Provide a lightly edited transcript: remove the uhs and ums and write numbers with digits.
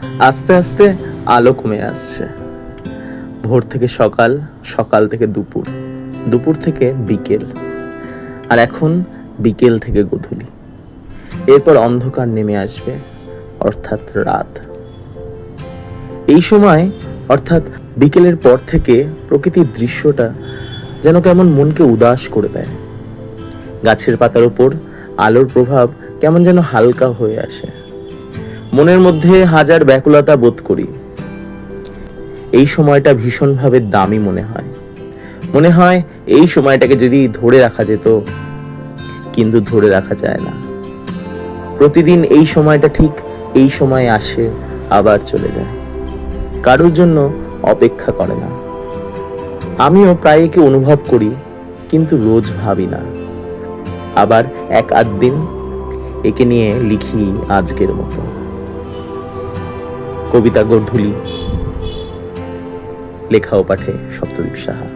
আস্তে আস্তে আলো কমে আসছে। ভোর থেকে সকাল, সকাল থেকে দুপুর, দুপুর থেকে বিকেল, আর এখন বিকেল থেকে গোধূলি। এরপর অন্ধকার নেমে আসবে, অর্থাৎ রাত। এই সময় অর্থাৎ বিকেলের পর থেকে প্রকৃতির দৃশ্যটা যেন কেমন মনকে উদাস করে দেয়। গাছের পাতার উপর আলোর প্রভাব কেমন যেন হালকা হয়ে আসে। মনের মধ্যে হাজার ব্যাকুলতা বোধ করি। এই সময়টা ভীষণভাবে দামি মনে হয়। মনে হয় এই সময়টাকে যদি ধরে রাখা যেত, কিন্তু ধরে রাখা যায় না। প্রতিদিন এই সময়টা ঠিক এই সময় আসে, আবার চলে যায়, কারোর জন্য অপেক্ষা করে না। আমিও প্রায় একে অনুভব করি, কিন্তু রোজ ভাবি না। আবার এক আধ দিন একে নিয়ে লিখি আজকের মতো। কবিতা গোধূলি, লেখা ও পাঠে সপ্তদীপ সাহা।